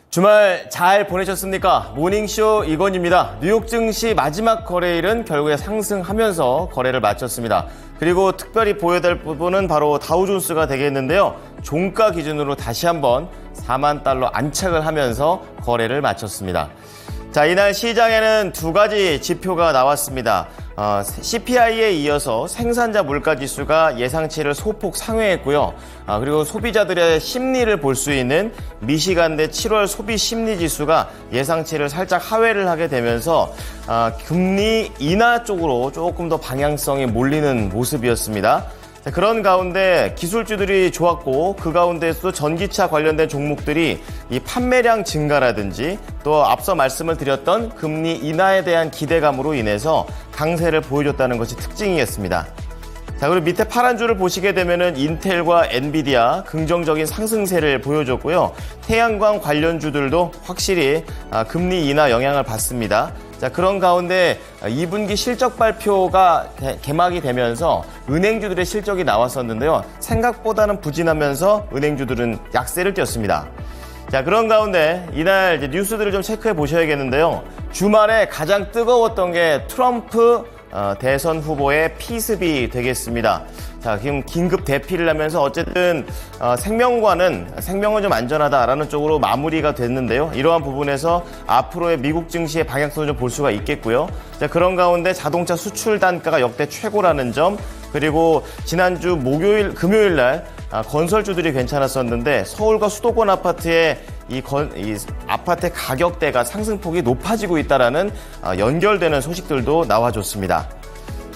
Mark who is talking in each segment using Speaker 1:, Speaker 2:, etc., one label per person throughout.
Speaker 1: 주말 잘 보내셨습니까? 모닝쇼 이건입니다. 뉴욕 증시 마지막 거래일은 결국에 상승하면서 거래를 마쳤습니다. 그리고 특별히 보여야 될 부분은 바로 다우존스가 되겠는데요. 종가 기준으로 다시 한번 4만 달러 안착을 하면서 거래를 마쳤습니다. 자, 이날 시장에는 두 가지 지표가 나왔습니다. CPI에 이어서 생산자 물가지수가 예상치를 소폭 상회했고요. 그리고 소비자들의 심리를 볼 수 있는 미시간대 7월 소비 심리 지수가 예상치를 살짝 하회를 하게 되면서 금리 인하 쪽으로 조금 더 방향성이 몰리는 모습이었습니다. 그런 가운데 기술주들이 좋았고 그 가운데서도 전기차 관련된 종목들이 이 판매량 증가라든지 또 앞서 말씀을 드렸던 금리 인하에 대한 기대감으로 인해서 강세를 보여줬다는 것이 특징이었습니다. 자, 그리고 밑에 파란 줄을 보시게 되면은 인텔과 엔비디아 긍정적인 상승세를 보여줬고요. 태양광 관련주들도 확실히 금리 인하 영향을 받습니다. 자, 그런 가운데 2분기 실적 발표가 개막이 되면서 은행주들의 실적이 나왔었는데요. 생각보다는 부진하면서 은행주들은 약세를 띄었습니다. 자, 그런 가운데 이날 이제 뉴스들을 좀 체크해 보셔야겠는데요. 주말에 가장 뜨거웠던 게 트럼프 대선 후보의 피습이 되겠습니다. 자, 지금 긴급 대피를 하면서 어쨌든 생명은 좀 안전하다라는 쪽으로 마무리가 됐는데요. 이러한 부분에서 앞으로의 미국 증시의 방향성을 좀 볼 수가 있겠고요. 자, 그런 가운데 자동차 수출 단가가 역대 최고라는 점, 그리고 지난주 금요일 날 건설주들이 괜찮았었는데 서울과 수도권 아파트의 이 아파트 가격대가 상승폭이 높아지고 있다라는 연결되는 소식들도 나와줬습니다.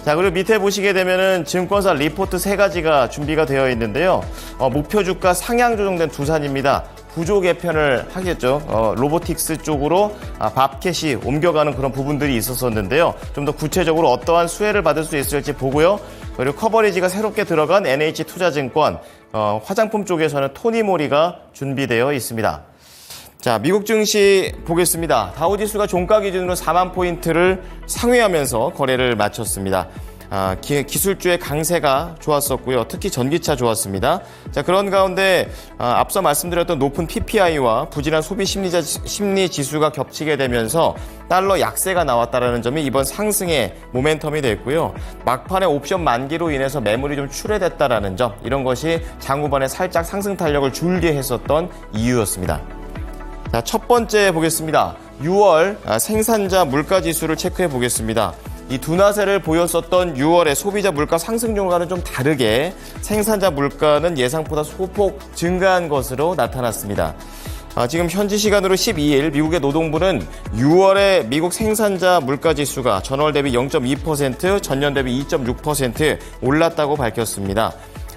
Speaker 1: 자, 그리고 밑에 보시게 되면은 증권사 리포트 3가지가 준비가 되어 있는데요. 목표 주가 상향 조정된 두산입니다. 구조 개편을 하겠죠. 로보틱스 쪽으로 밥캣이 옮겨가는 그런 부분들이 있었었는데요. 좀 더 구체적으로 어떠한 수혜를 받을 수 있을지 보고요. 그리고 커버리지가 새롭게 들어간 NH투자증권, 화장품 쪽에서는 토니모리가 준비되어 있습니다. 자, 미국 증시 보겠습니다. 다우지수가 종가 기준으로 4만 포인트를 상회하면서 거래를 마쳤습니다. 기술주의 강세가 좋았었고요. 특히 전기차 좋았습니다. 자, 그런 가운데 앞서 말씀드렸던 높은 PPI와 부진한 소비 심리 지수가 겹치게 되면서 달러 약세가 나왔다는 점이 이번 상승의 모멘텀이 됐고요. 막판에 옵션 만기로 인해서 매물이 좀 출회됐다는 점, 이런 것이 장후반에 살짝 상승 탄력을 줄게 했었던 이유였습니다. 자, 첫 번째 보겠습니다. 6월 생산자 물가지수를 체크해 보겠습니다. 이 둔화세를 보였었던 6월의 소비자 물가 상승률과는 좀 다르게 생산자 물가는 예상보다 소폭 증가한 것으로 나타났습니다. 지금 현지 시간으로 12일 미국의 노동부는 6월에 미국 생산자 물가지수가 전월 대비 0.2%, 전년 대비 2.6% 올랐다고 밝혔습니다.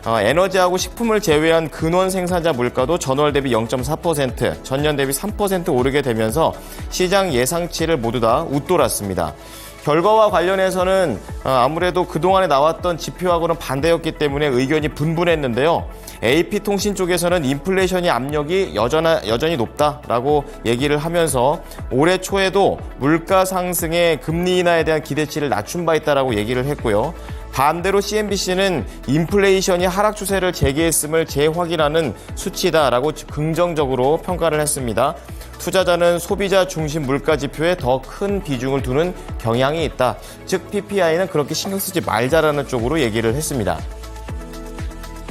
Speaker 1: 에너지하고 식품을 제외한 근원 생산자 물가도 전월 대비 0.4%, 전년 대비 3% 오르게 되면서 시장 예상치를 모두 다 웃돌았습니다. 결과와 관련해서는 아무래도 그동안에 나왔던 지표하고는 반대였기 때문에 의견이 분분했는데요. AP통신 쪽에서는 인플레이션이 압력이 여전히 높다라고 얘기를 하면서 올해 초에도 물가 상승에 금리 인하에 대한 기대치를 낮춘 바 있다라고 얘기를 했고요. 반대로 CNBC는 인플레이션이 하락 추세를 재개했음을 재확인하는 수치다라고 긍정적으로 평가를 했습니다. 투자자는 소비자 중심 물가 지표에 더 큰 비중을 두는 경향이 있다. 즉 PPI는 그렇게 신경 쓰지 말자라는 쪽으로 얘기를 했습니다.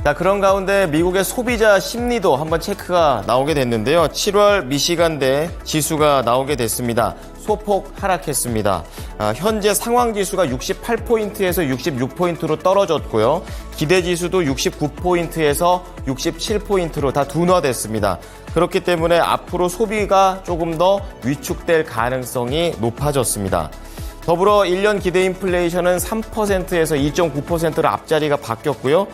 Speaker 1: 자, 그런 가운데 미국의 소비자 심리도 한번 체크가 나오게 됐는데요. 7월 미시간대 지수가 나오게 됐습니다. 소폭 하락했습니다. 현재 상황지수가 68포인트에서 66포인트로 떨어졌고요. 기대지수도 69포인트에서 67포인트로 다 둔화됐습니다. 그렇기 때문에 앞으로 소비가 조금 더 위축될 가능성이 높아졌습니다. 더불어 1년 기대 인플레이션은 3%에서 2.9%로 앞자리가 바뀌었고요.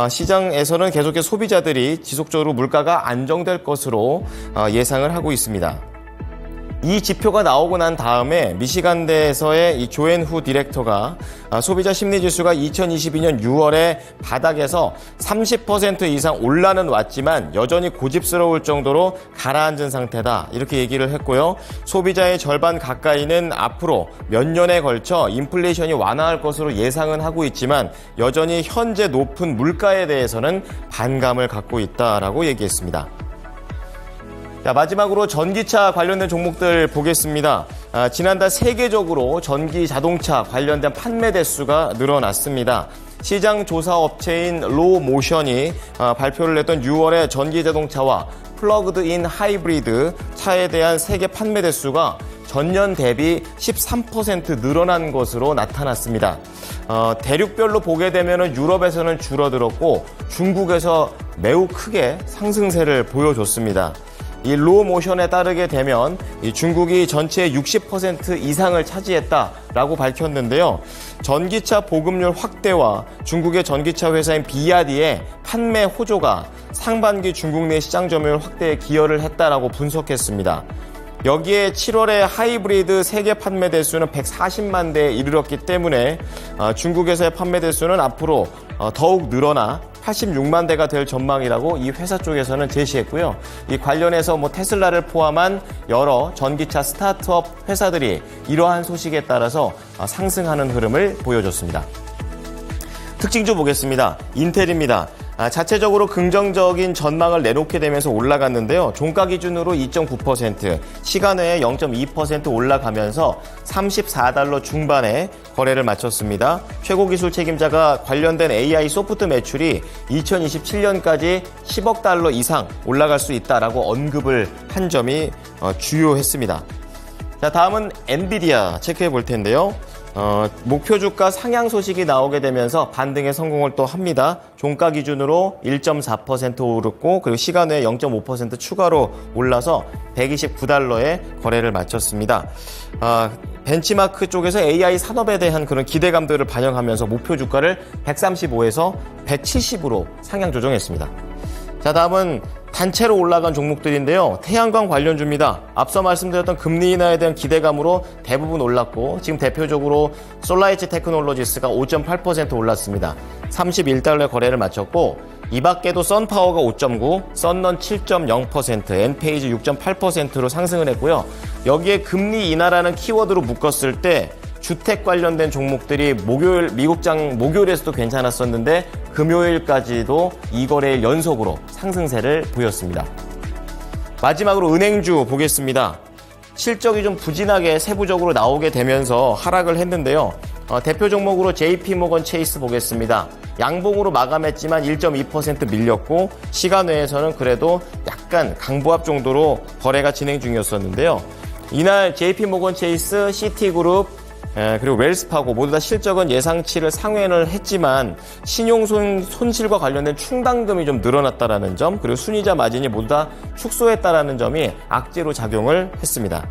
Speaker 1: 시장에서는 계속해서 소비자들이 지속적으로 물가가 안정될 것으로 예상을 하고 있습니다. 이 지표가 나오고 난 다음에 미시간대에서의 이 조앤 후 디렉터가 소비자 심리지수가 2022년 6월에 바닥에서 30% 이상 올라는 왔지만 여전히 고집스러울 정도로 가라앉은 상태다, 이렇게 얘기를 했고요. 소비자의 절반 가까이는 앞으로 몇 년에 걸쳐 인플레이션이 완화할 것으로 예상은 하고 있지만 여전히 현재 높은 물가에 대해서는 반감을 갖고 있다라고 얘기했습니다. 자, 마지막으로 전기차 관련된 종목들 보겠습니다. 지난달 세계적으로 전기 자동차 관련된 판매 대수가 늘어났습니다. 시장 조사 업체인 로모션이 발표를 했던 6월에 전기 자동차와 플러그드인 하이브리드 차에 대한 세계 판매 대수가 전년 대비 13% 늘어난 것으로 나타났습니다. 대륙별로 보게 되면 유럽에서는 줄어들었고 중국에서 매우 크게 상승세를 보여줬습니다. 이 로모션에 따르게 되면 이 중국이 전체의 60% 이상을 차지했다라고 밝혔는데요. 전기차 보급률 확대와 중국의 전기차 회사인 비야디의 판매 호조가 상반기 중국 내 시장 점유율 확대에 기여를 했다라고 분석했습니다. 여기에 7월에 하이브리드 세계 판매 대수는 140만 대에 이르렀기 때문에 중국에서의 판매 대수는 앞으로 더욱 늘어나 86만 대가 될 전망이라고 이 회사 쪽에서는 제시했고요. 이 관련해서 테슬라를 포함한 여러 전기차 스타트업 회사들이 이러한 소식에 따라서 상승하는 흐름을 보여줬습니다. 특징주 보겠습니다. 인텔입니다. 자체적으로 긍정적인 전망을 내놓게 되면서 올라갔는데요. 종가 기준으로 2.9%, 시간외에 0.2% 올라가면서 $34 중반에 거래를 마쳤습니다. 최고 기술 책임자가 관련된 AI 소프트 매출이 2027년까지 10억 달러 이상 올라갈 수 있다라고 언급을 한 점이 주요했습니다. 자, 다음은 엔비디아 체크해 볼 텐데요. 목표 주가 상향 소식이 나오게 되면서 반등에 성공을 또 합니다. 종가 기준으로 1.4% 오르고 그리고 시간 외에 0.5% 추가로 올라서 $129에 거래를 마쳤습니다. 벤치마크 쪽에서 AI 산업에 대한 그런 기대감들을 반영하면서 목표 주가를 135에서 170으로 상향 조정했습니다. 자, 다음은 단체로 올라간 종목들인데요. 태양광 관련주입니다. 앞서 말씀드렸던 금리 인하에 대한 기대감으로 대부분 올랐고 지금 대표적으로 솔라에지 테크놀로지스가 5.8% 올랐습니다. $31에 거래를 마쳤고 이 밖에도 선파워가 5.9, 썬넌 7.0%, 엔페이지 6.8%로 상승을 했고요. 여기에 금리 인하라는 키워드로 묶었을 때 주택 관련된 종목들이 목요일에서도 괜찮았었는데 금요일까지도 2거래일 연속으로 상승세를 보였습니다. 마지막으로 은행주 보겠습니다. 실적이 좀 부진하게 세부적으로 나오게 되면서 하락을 했는데요. 대표 종목으로 JP모건 체이스 보겠습니다. 양봉으로 마감했지만 1.2% 밀렸고 시간 외에서는 그래도 약간 강보합 정도로 거래가 진행 중이었었는데요. 이날 JP모건 체이스, 시티그룹, 그리고 웰스파고 모두 다 실적은 예상치를 상회를 했지만 신용 손실과 관련된 충당금이 좀 늘어났다라는 점, 그리고 순이자 마진이 모두 다 축소했다라는 점이 악재로 작용을 했습니다.